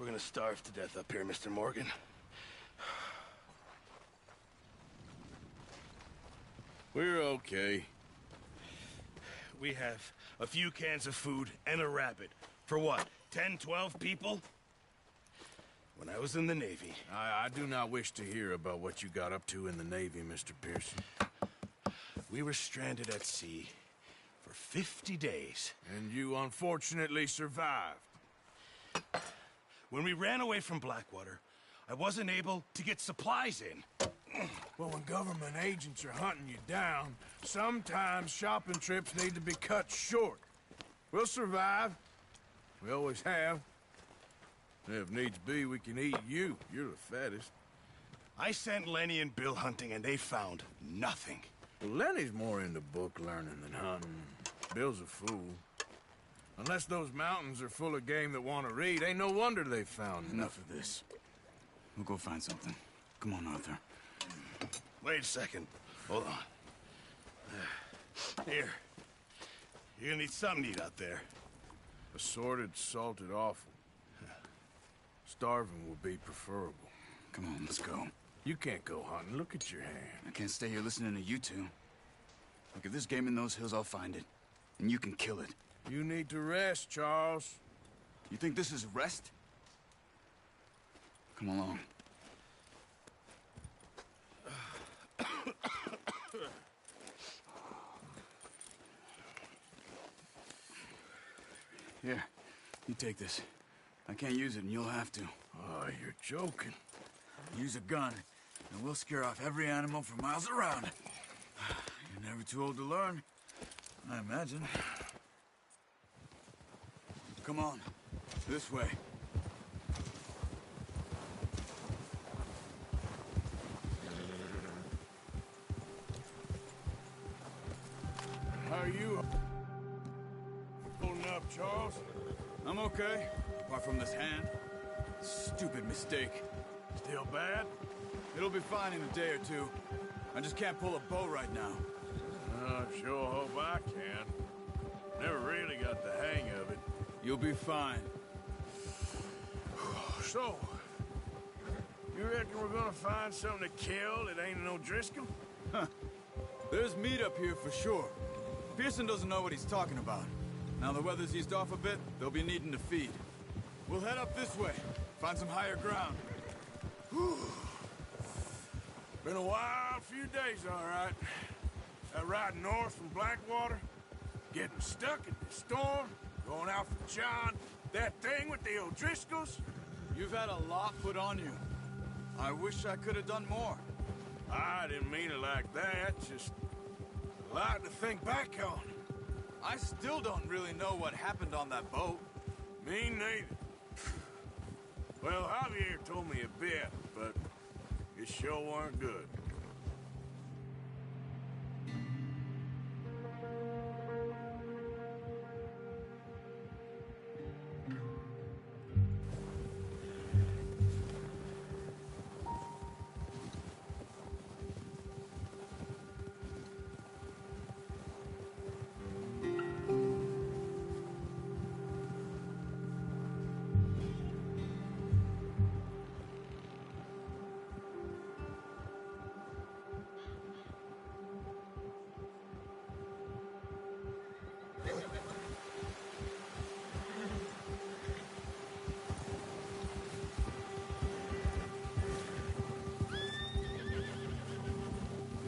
We're gonna starve to death up here, Mr. Morgan. We're okay. We have a few cans of food and a rabbit. For what, 10, 12 people? When I was in the Navy... I do not wish to hear about what you got up to in the Navy, Mr. Pearson. We were stranded at sea for 50 days. And you unfortunately survived. When we ran away from Blackwater, I wasn't able to get supplies in. Well, when government agents are hunting you down, sometimes shopping trips need to be cut short. We'll survive. We always have. And if needs be, we can eat you. You're the fattest. I sent Lenny and Bill hunting, and they found nothing. Well, Lenny's more into book learning than hunting. Bill's a fool. Unless those mountains are full of game that want to read, ain't no wonder they found Enough of this. We'll go find something. Come on, Arthur. Wait a second. Hold on. Here. You're gonna need something to eat out there. Assorted, salted offal. Starving will be preferable. Come on, let's go. You can't go hunting. Look at your hand. I can't stay here listening to you two. Look, if there's game in those hills, I'll find it. And you can kill it. You need to rest, Charles. You think this is rest? Come along. Here, you take this. I can't use it, and you'll have to. Oh, you're joking. Use a gun, and we'll scare off every animal for miles around. You're never too old to learn, I imagine. Come on, this way. How are you holding up, Charles? I'm okay, apart from this hand. Stupid mistake. Still bad? It'll be fine in a day or two. I just can't pull a bow right now. I sure hope I can. Never really got the hang of it. You'll be fine. So, you reckon we're gonna find something to kill that ain't no Driscoll? There's meat up here for sure. Pearson doesn't know what he's talking about. Now the weather's eased off a bit, they'll be needing to feed. We'll head up this way, find some higher ground. Whew. Been a wild few days, all right. That ride north from Blackwater, getting stuck in the storm, going out for John, that thing with the O'Driscolls. You've had a lot put on you. I wish I could have done more. I didn't mean it like that, just a lot to think back on. I still don't really know what happened on that boat. Me neither. Well, Javier told me a bit, but it sure weren't good.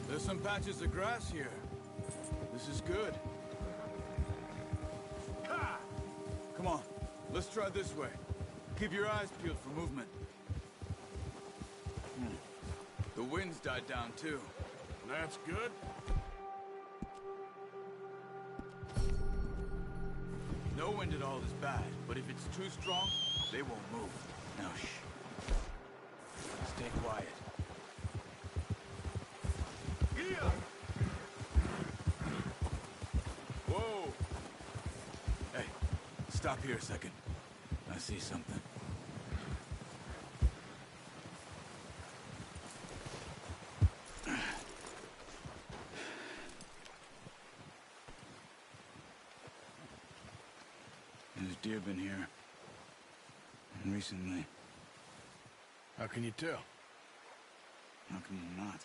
There's some patches of grass here. This is good. Ha! Come on, let's try this way. Keep your eyes peeled for movement. The wind's died down too. That's good. No wind at all is bad, but if it's too strong, they won't move. Now shh. Stay quiet. Yeah. Whoa! Hey, stop here a second. I see something. There's deer been here. Recently. How can you tell? How can you not?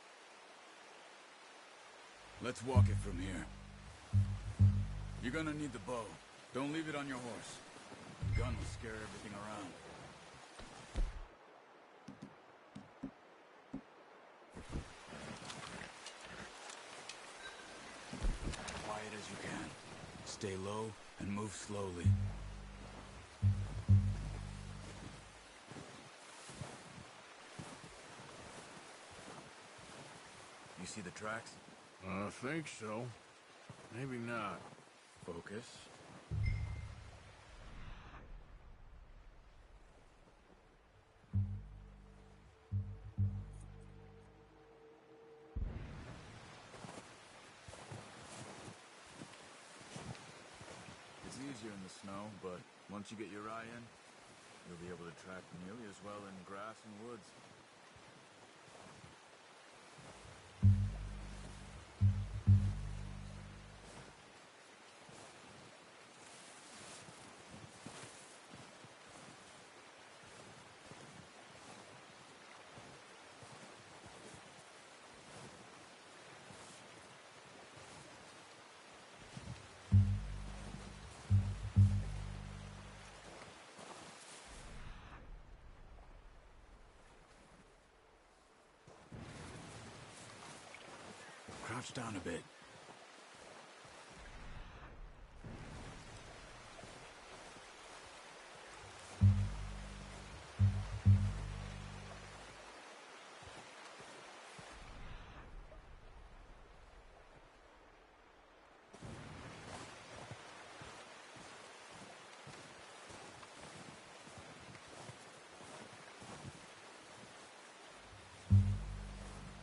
Let's walk it from here. You're gonna need the bow. Don't leave it on your horse. The gun will scare everything around. Quiet as you can. Stay low and move slowly. You see the tracks? I think so. Maybe not. Focus. It's easier in the snow, but once you get your eye in, you'll be able to track nearly as well in grass and woods. Crouch down a bit.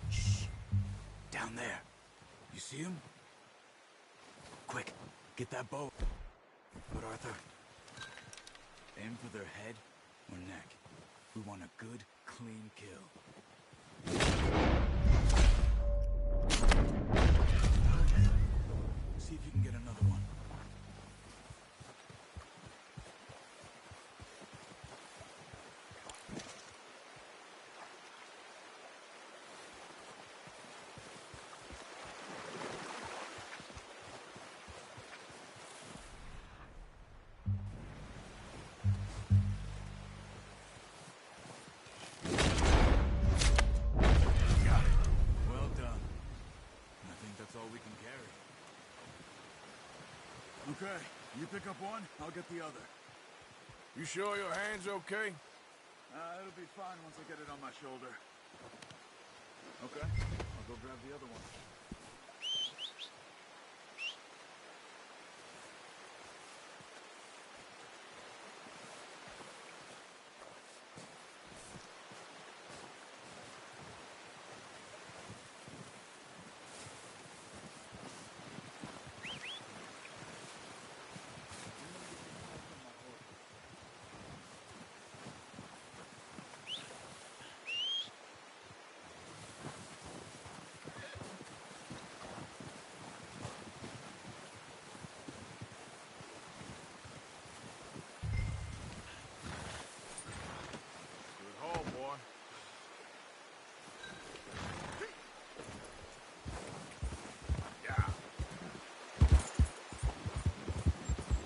Shh. Down there. You see him? Quick, get that bow. But Arthur, aim for their head or neck. We want a good, clean kill. See if you can get another one. Okay, you pick up one, I'll get the other. You sure your hand's okay? It'll be fine once I get it on my shoulder. Okay, I'll go grab the other one.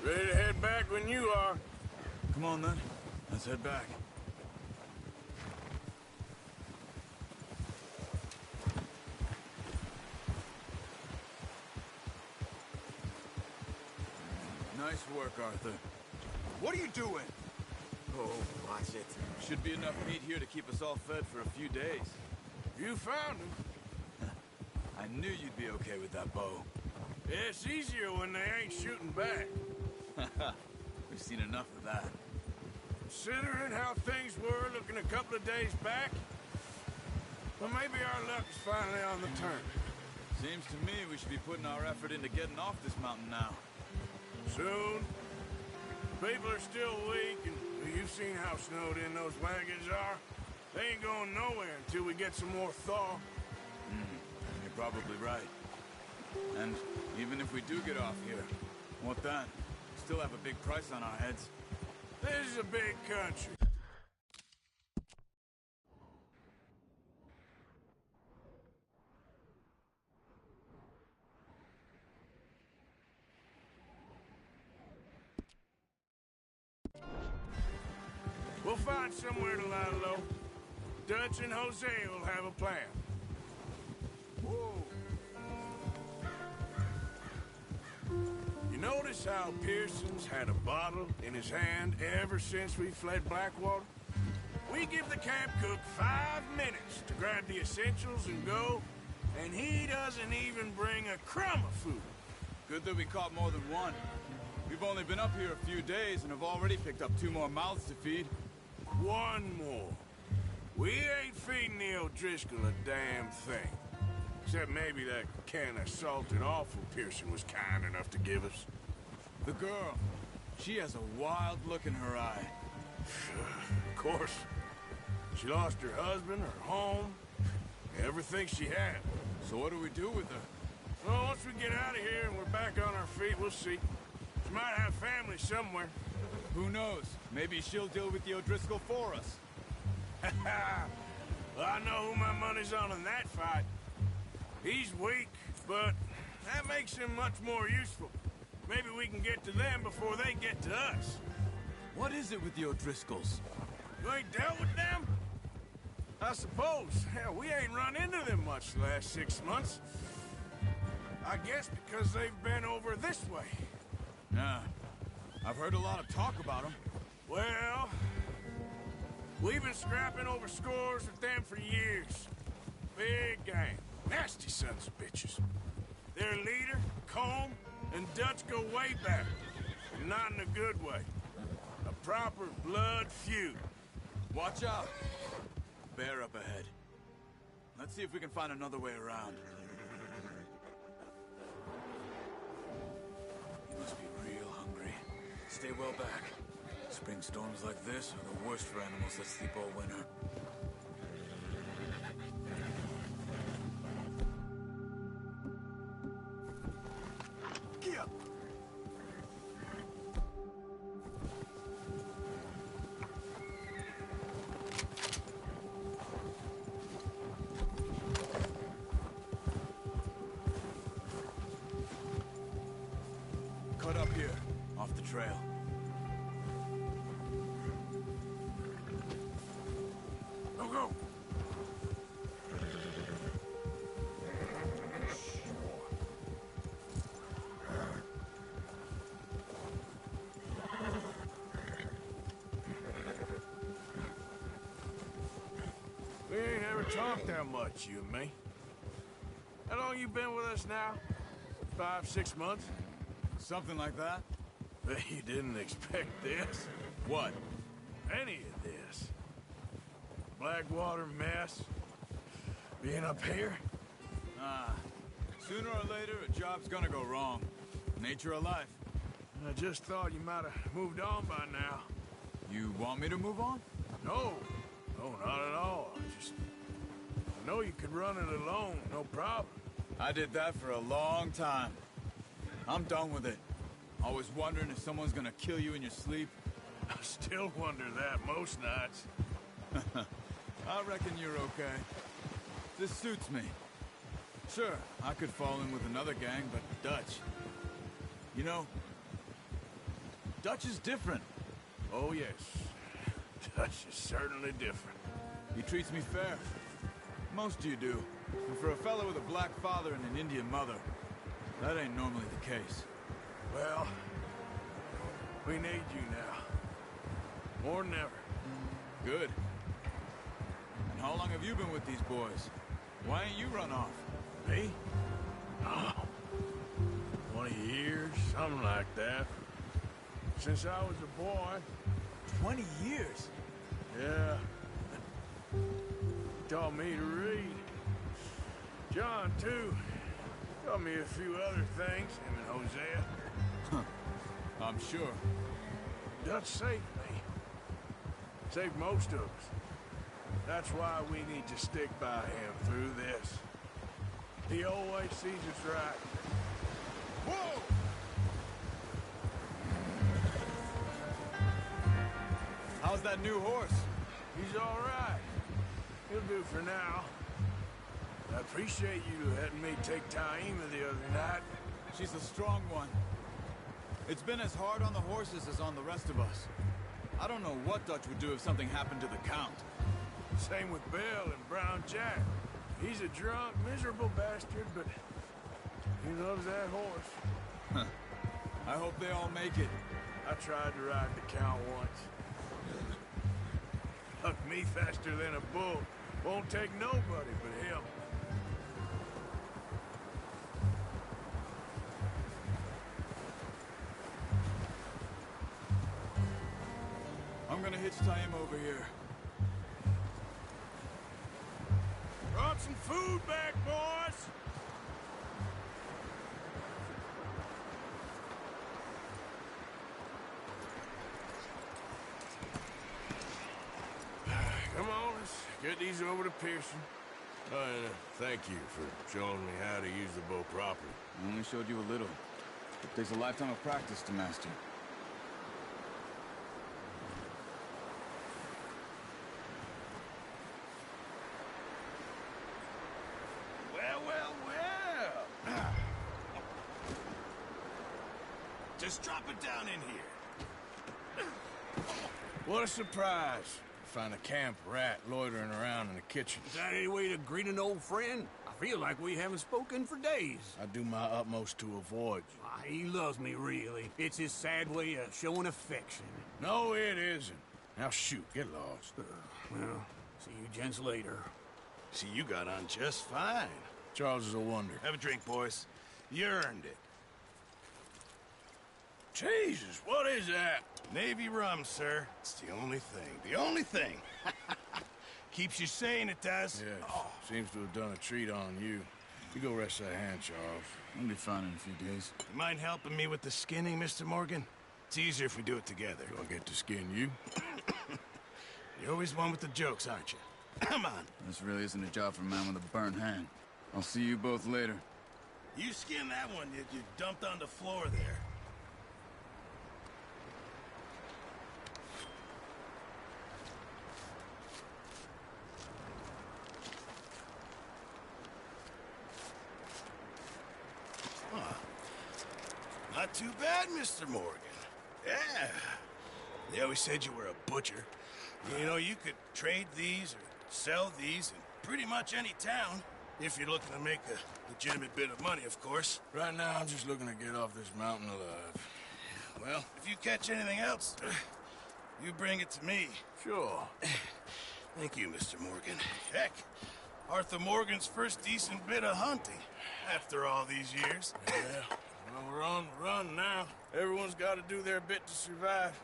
Ready to head back when you are. Come on then, let's head back. Nice work, Arthur. What are you doing? Oh, watch it. Should be enough meat here to keep us all fed for a few days. You found him. I knew you'd be okay with that bow. Yeah, it's easier when they ain't shooting back. We've seen enough of that. Considering how things were looking a couple of days back, well, maybe our luck is finally on the turn. Seems to me we should be putting our effort into getting off this mountain now. Soon. People are still weak, and you've seen how snowed in those wagons are. They ain't going nowhere until we get some more thaw. You're probably right. And even if we do get off here, what then? We still have a big price on our heads. This is a big country. We'll find somewhere to lie low. Dutch and Jose will have a plan. Whoa. You notice how Pearson's had a bottle in his hand ever since we fled Blackwater? We give the camp cook 5 minutes to grab the essentials and go, and he doesn't even bring a crumb of food. Good that we caught more than one. We've only been up here a few days and have already picked up 2 more mouths to feed. 1 more. We ain't feeding the O'Driscoll a damn thing. Except maybe that can of salted offal Pearson was kind enough to give us. The girl, she has a wild look in her eye. Of course. She lost her husband, her home, everything she had. So what do we do with her? Well, once we get out of here and we're back on our feet, we'll see. She might have family somewhere. Who knows? Maybe she'll deal with the O'Driscoll for us. Well, I know who my money's on in that fight. He's weak, but that makes him much more useful. Maybe we can get to them before they get to us. What is it with the O'Driscolls? You ain't dealt with them? I suppose. Hell, we ain't run into them much the last 6 months. I guess because they've been over this way. Nah. I've heard a lot of talk about them. Well, we've been scrapping over scores with them for years. Big gang. Nasty sons of bitches. Their leader, Colm, and Dutch go way back. And not in a good way. A proper blood feud. Watch out. Bear up ahead. Let's see if we can find another way around. You must be real hungry. Stay well back. Spring storms like this are the worst for animals that sleep all winter. Cut up here, off the trail. Go, go. We ain't ever talked that much, you and me. How long you been with us now? 5, 6 months? Something like that? Bet you didn't expect this. What? Any of this. Blackwater mess. Being up here. Ah. Sooner or later, a job's gonna go wrong. Nature of life. I just thought you might have moved on by now. You want me to move on? No. No, not at all. I know you could run it alone, no problem. I did that for a long time. I'm done with it. Always wondering if someone's gonna kill you in your sleep. I still wonder that most nights. I reckon you're okay. This suits me. Sure, I could fall in with another gang, but Dutch... You know, Dutch is different. Oh, yes. Dutch is certainly different. He treats me fair. Most of you do. And for a fellow with a black father and an Indian mother, that ain't normally the case. Well, we need you now. More than ever. Good. And how long have you been with these boys? Why ain't you run off? Me? Oh, 20 years, something like that. Since I was a boy. 20 years? Yeah. He taught me to read. John, too. Taught me a few other things, him and Hosea. I'm sure. Dutch saved me. Saved most of us. That's why we need to stick by him through this. He always sees us right. Whoa! How's that new horse? He's all right. He'll do for now. I appreciate you letting me take Taima the other night. She's a strong one. It's been as hard on the horses as on the rest of us. I don't know what Dutch would do if something happened to the Count. Same with Bill and Brown Jack. He's a drunk, miserable bastard, but he loves that horse. I hope they all make it. I tried to ride the Count once. Hucked me faster than a bull. Won't take nobody but him. I'm gonna hitch tie him over here. Brought some food back, boys! Come on, let's get these over to Pearson. Oh, and thank you for showing me how to use the bow properly. I only showed you a little. It takes a lifetime of practice to master. Well. Just drop it down in here. What a surprise. Find a camp rat loitering around in the kitchen. Is that any way to greet an old friend? I feel like we haven't spoken for days. I do my utmost to avoid you. Why, he loves me, really. It's his sad way of showing affection. No, it isn't. Now shoot, get lost. Well, see you gents later. See, you got on just fine. Charles is a wonder. Have a drink, boys. You earned it. Jesus, what is that? Navy rum, sir. It's the only thing. The only thing. Keeps you sane, it does. Yeah, seems to have done a treat on you. You go rest that hand, Charles. I'll be fine in a few days. You mind helping me with the skinning, Mr. Morgan? It's easier if we do it together. Do I get to skin you? You're always one with the jokes, aren't you? Come on. This really isn't a job for a man with a burnt hand. I'll see you both later. You skin that one that you dumped on the floor there. Not too bad, Mr. Morgan. Yeah. They always said you were a butcher. You know, you could trade these or sell these in pretty much any town. If you're looking to make a legitimate bit of money, of course. Right now, I'm just looking to get off this mountain alive. Well, if you catch anything else, you bring it to me. Sure. Thank you, Mr. Morgan. Heck, Arthur Morgan's first decent bit of hunting after all these years. Yeah. Well, we're on the run now. Everyone's got to do their bit to survive.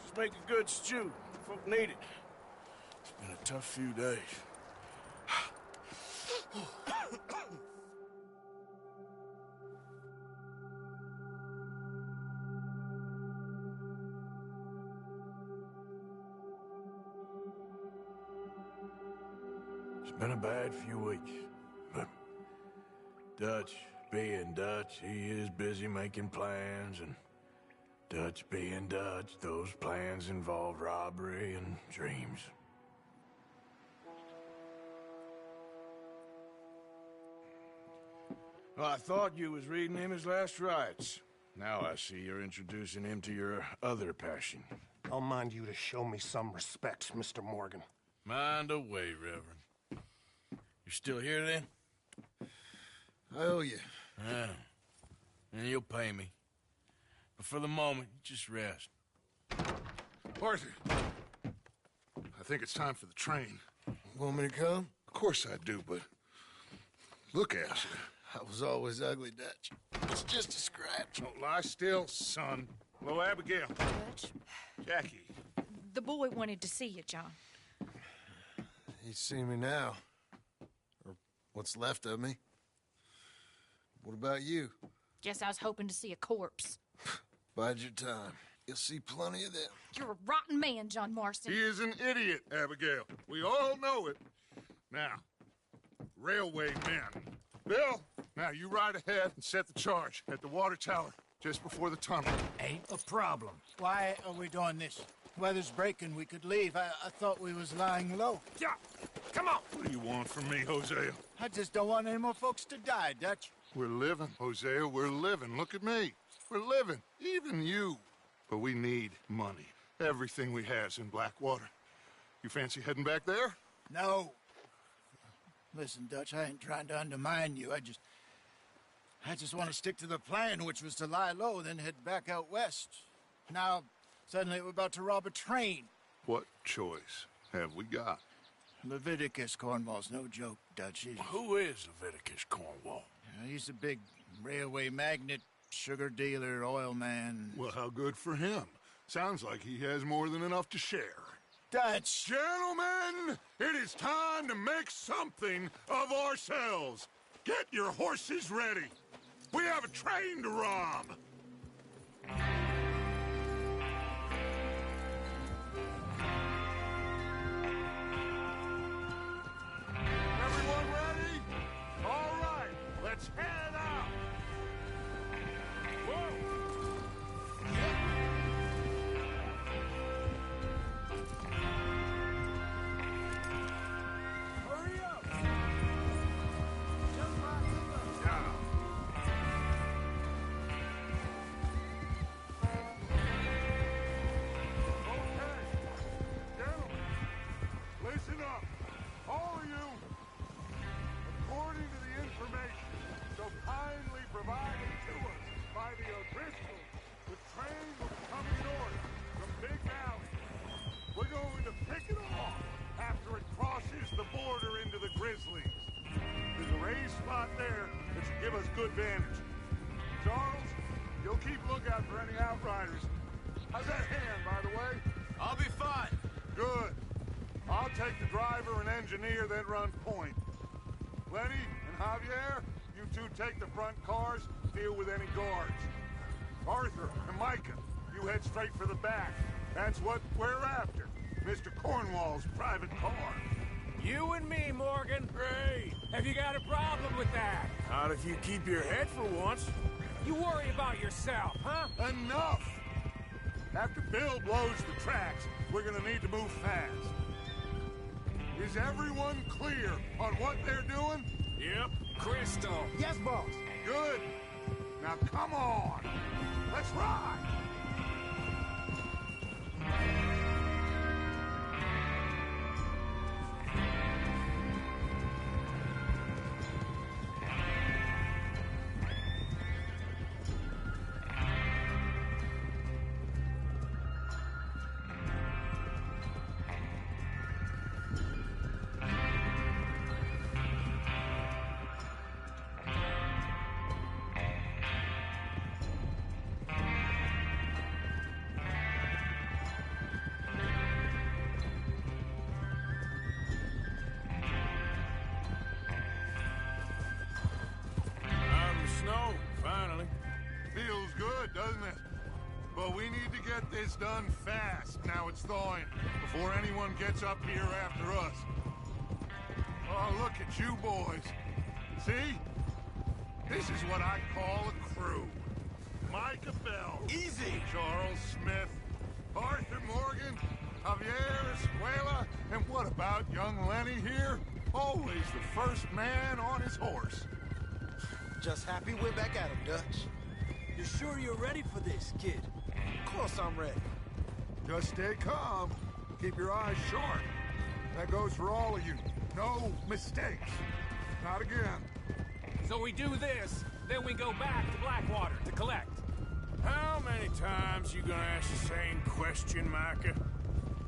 Just make a good stew. Folk need it. It's been a tough few days. It's been a bad few weeks, but Dutch being Dutch, he is busy making plans, and Dutch being Dutch, those plans involve robbery and dreams. Well, I thought you was reading him his last rites. Now I see you're introducing him to your other passion. I'll mind you to show me some respect, Mr. Morgan. Mind away, Reverend. You still here, then? I owe you. Yeah. And you'll pay me. But for the moment, just rest. Arthur, I think it's time for the train. Want me to come? Of course I do, but look at you. I was always ugly, Dutch. It's just a scratch. Don't lie still, son. Hello, Abigail. Dutch, Jackie. the boy wanted to see you, John. He's seen me now. Or what's left of me. What about you? Guess I was hoping to see a corpse. Bide your time. You'll see plenty of them. You're a rotten man, John Marston. He is an idiot, Abigail. We all know it. Now, railway men. Bill, now you ride ahead and set the charge at the water tower just before the tunnel. Ain't a problem. Why are we doing this? Weather's breaking. We could leave. I thought we was lying low. Yeah, come on. What do you want from me, Hosea? I just don't want any more folks to die, Dutch. We're living, Hosea. We're living. Look at me. We're living. Even you. But we need money. everything we has in Blackwater. You fancy heading back there? No. Listen, Dutch, I ain't trying to undermine you. I just want to stick to the plan, which was to lie low, then head back out west. Now, suddenly we're about to rob a train. What choice have we got? Leviticus Cornwall's no joke, Dutch. Who is Leviticus Cornwall? He's a big railway magnate, sugar dealer, oil man. Well, how good for him. Sounds like he has more than enough to share. Dutch! Gentlemen, it is time to make something of ourselves. Get your horses ready. We have a train to rob. Everyone ready? All right, let's head out. Whoa. Hurry up! Listen up, all of you. According to the information so kindly provided to us by the O'Driscolls, the train will be coming north from Big Valley. We're going to pick it off after it crosses the border into the Grizzlies. There's a raised spot there that should give us good vantage. Charles, you'll keep lookout for any outriders. How's that hand, by the way? I'll be fine. Good. I'll take the driver and engineer, then run point. Lenny and Javier, you two take the front cars, deal with any guards. Arthur and Micah, you head straight for the back. That's what we're after. Mr. Cornwall's private car. You and me, Morgan. Great! Have you got a problem with that? Not if you keep your head for once. You worry about yourself, huh? Enough! After Bill blows the tracks, we're gonna need to move fast. Is everyone clear on what they're doing? Yep. Crystal. Yes, boss. Good. Now come on. Let's ride. Snow, finally. Feels good, doesn't it? But we need to get this done fast, now it's thawing, before anyone gets up here after us. Oh, look at you boys. See? This is what I call a crew. Micah Bell. Easy. Charles Smith. Arthur Morgan. Javier Escuela. And what about young Lenny here? Always the first man on his horse. Just happy we're back at him, Dutch. You sure you're ready for this, kid? Of course I'm ready. Just stay calm. Keep your eyes sharp. That goes for all of you. No mistakes. Not again. So we do this, then we go back to Blackwater to collect. How many times you gonna ask the same question, Micah?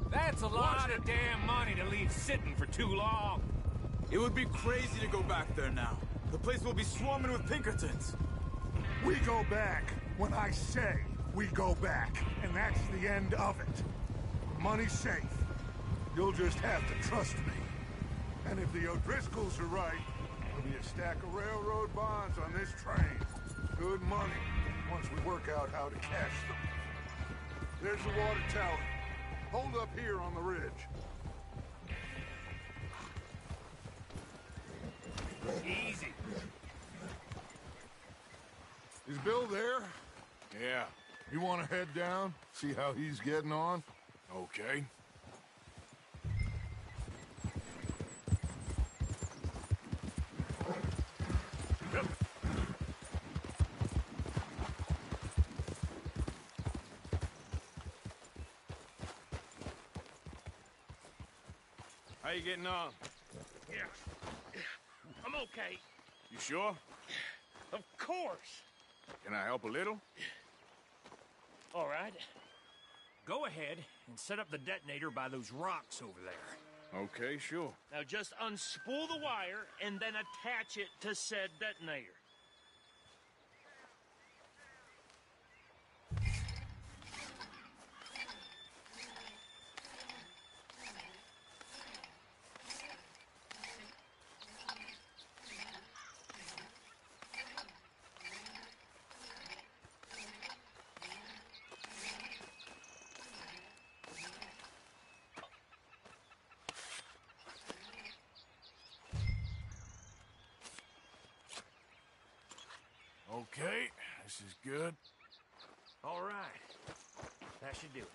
That's a lot of damn money to leave sitting for too long. It would be crazy to go back there now. The place will be swarming with Pinkertons. We go back when I say we go back, and that's the end of it. Money's safe. You'll just have to trust me. And if the O'Driscolls are right, there'll be a stack of railroad bonds on this train. Good money, once we work out how to cash them. There's the water tower. Hold up here on the ridge. Easy. Is Bill there? Yeah. You want to head down, see how he's getting on? Okay. How you getting on? Yeah. I'm okay. You sure? Of course. Can I help a little? All right. Go ahead and set up the detonator by those rocks over there. Okay, sure. Now just unspool the wire and then attach it to said detonator. Okay, this is good. All right. That should do it.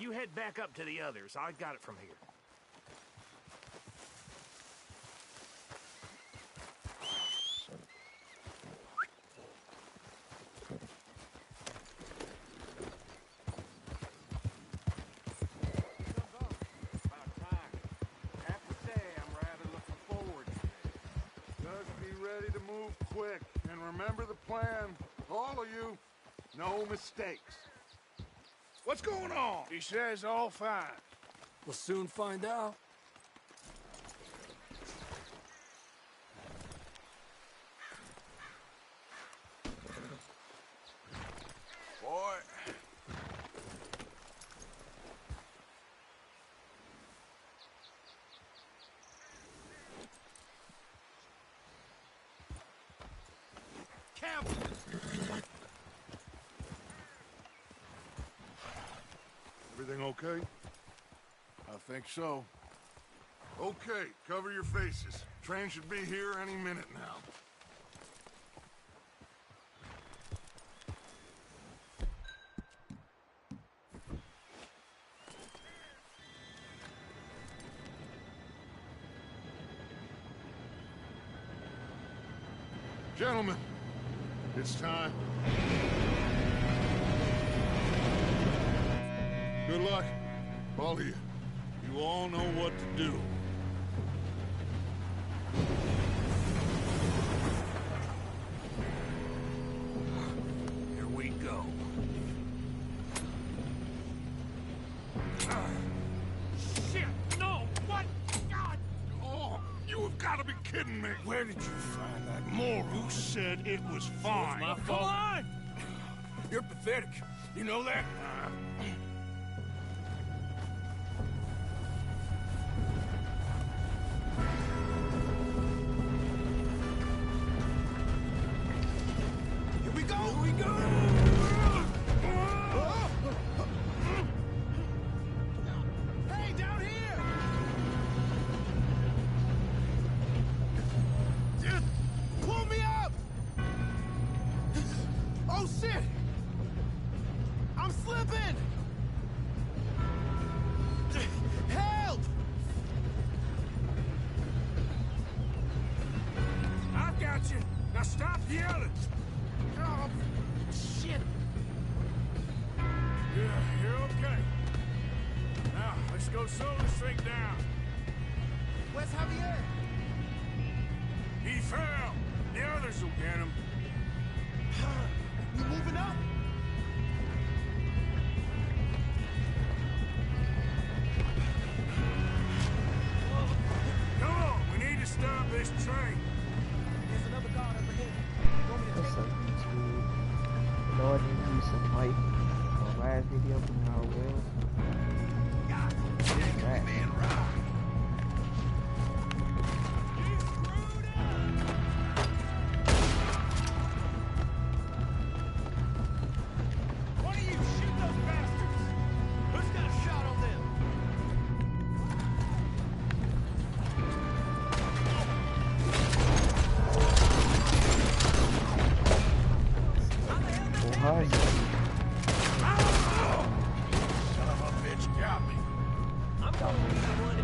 You head back up to the others. I got it from here. About time. I have to say, I'm rather looking forward to this. Just be ready to move quick, and remember the plan. All of you, no mistakes. What's going on? He says all fine. We'll soon find out. Boy. Camp! Everything okay? I think so. Okay, cover your faces. Train should be here any minute now. Gentlemen, it's time. Good luck, all of you. You all know what to do. Here we go. Shit! No! What? God! Oh, you have got to be kidding me. Where did you find that moron? Who said it was fine? My fault. Come on! You're pathetic. You know that? Here we go! Here we go! Hey, down here! Pull me up! Oh, shit! I'm slipping! Help! I've got you. Now stop yelling. Oh, shit! Yeah, you're okay. Now, let's go slow this thing down. Where's Javier? He fell. The others will get him. You moving up? Come on, we need to stop this train. There's another guard up ahead. You want me to What's take up, YouTube? You know I need to use some mic for my last video, but now I will. Right. One of you shoot those bastards! Who's got a shot on them? Oh, hi. Son of a bitch got me. I'm going to be the one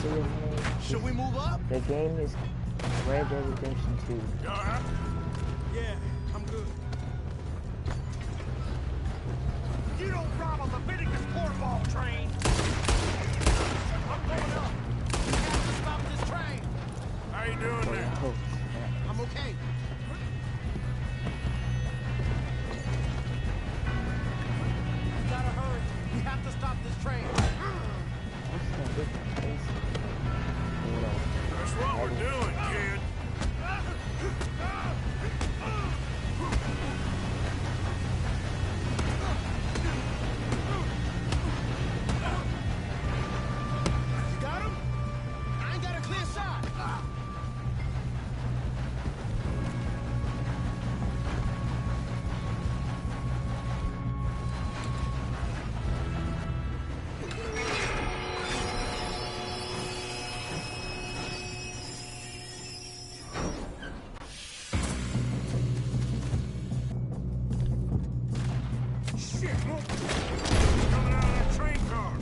see it, man. Should we move up? The game is Red Dead Redemption 2. You all right? Yeah, I'm good. You don't rob a Leviticus cornball train! I'm going up! We have to stop this train! How you doing there? Oh, I'm okay. We gotta hurry. We have to stop this train. what's that big face? That's what we're doing, kid. You got him? I ain't got a clear shot. Shit, look! Coming out of that train car.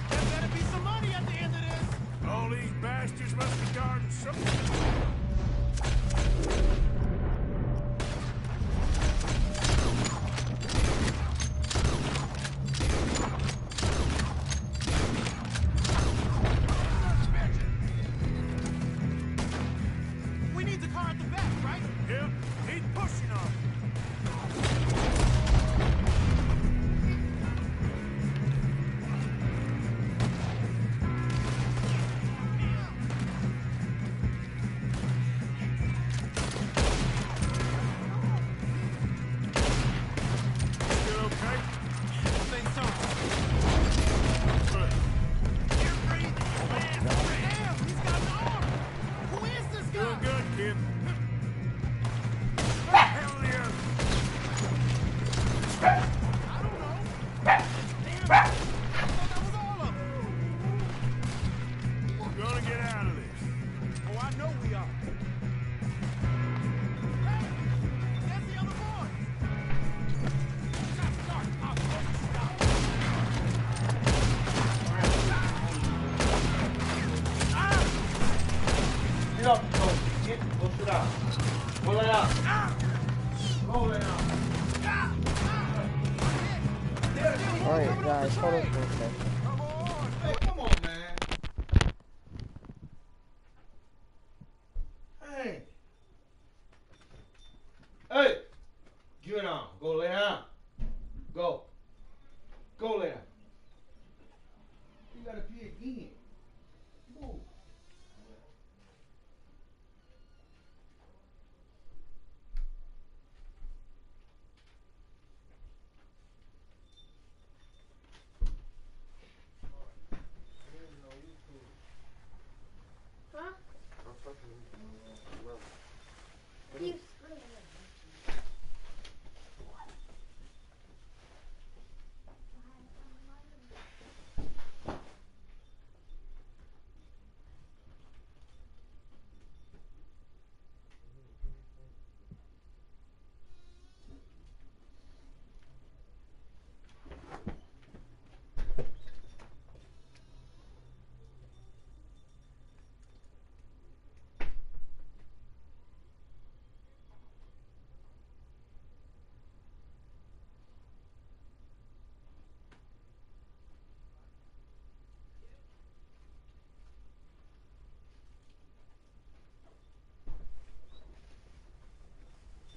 There better be some money at the end of this. All these bastards must be guarding something. We need the car at the back, right? Yep, he's pushing on it. You okay? I think so. Good. Damn, he's got an arm. Who is this guy? Doing good, kid. Hell yeah. I don't know. Damn, I thought that was all of them. We're gonna get out of this. Oh, I know we are. Hey, there's the other boy. Get up, go. Sit down. Go lay down. Go lay down. Alright, guys, hold on for a second. Hey, come on, man. Hey. Hey. Get down. Go lay down. Go. Go lay down. You gotta pee again. Move.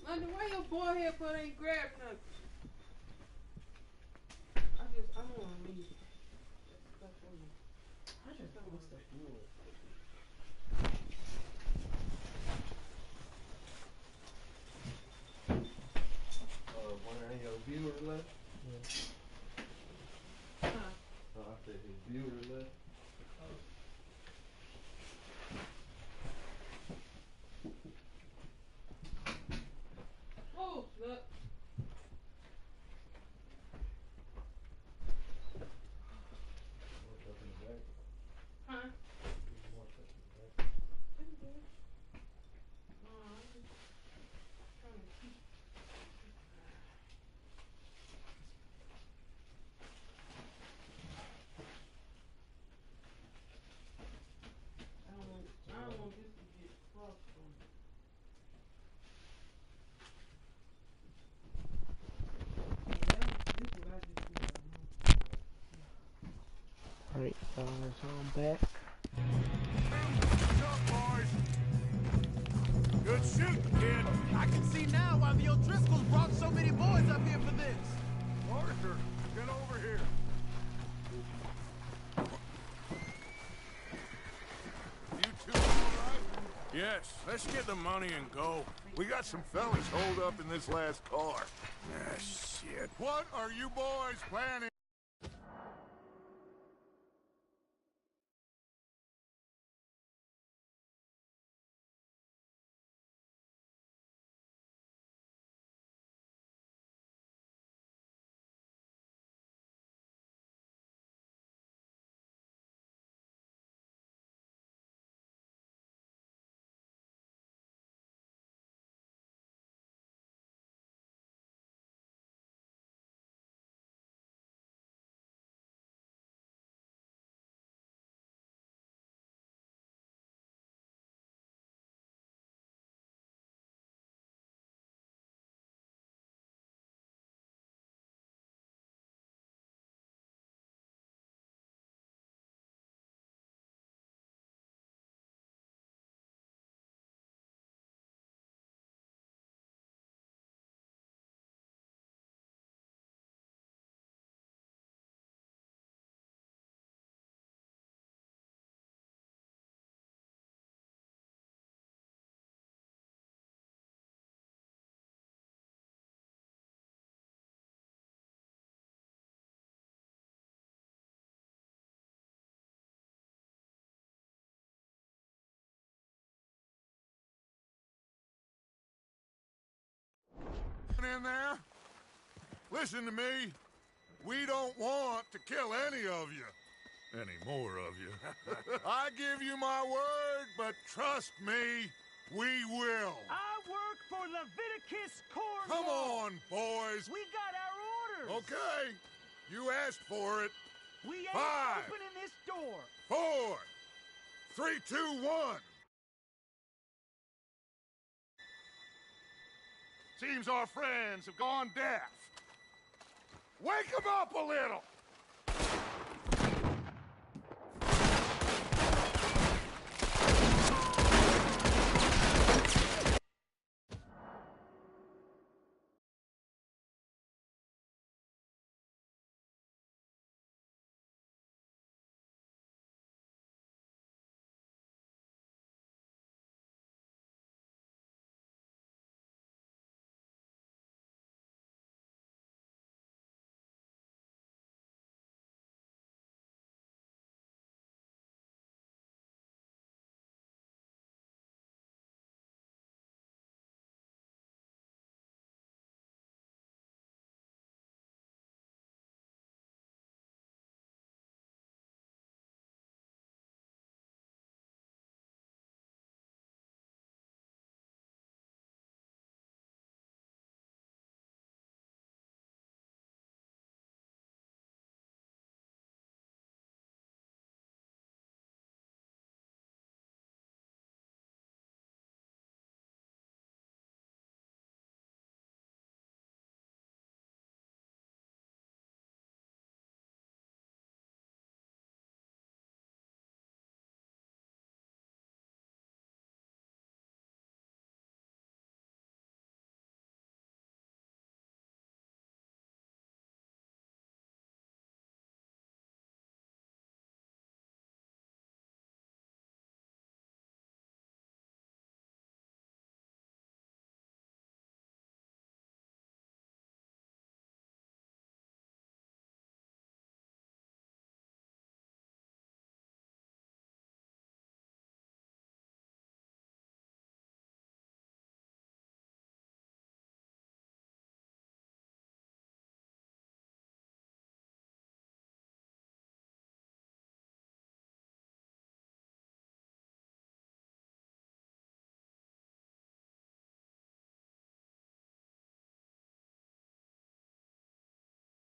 London, why your boy here but ain't grab nothing? I don't want to leave. Stuff for you. I just don't want stuff for you. One of your viewers left? Huh? Oh, I said his viewers left. Oh, look. What's up in the back? Huh? What's up in the back? I'm good. I'm just trying to keep. his own back. Good shooting, kid. I can see now why the O'Driscolls brought so many boys up here for this. Arthur, get over here. You two all right? Yes, let's get the money and go. We got some fellas holed up in this last car. Ah, shit. What are you boys planning? In there? Listen to me. We don't want to kill any of you. Any more of you. I give you my word, but trust me, we will. I work for Leviticus Corps. Come on, boys. We got our orders. Okay. You asked for it. We ain't 5, opening this door. 4, 3, 2, 1. Seems our friends have gone deaf. Wake them up a little!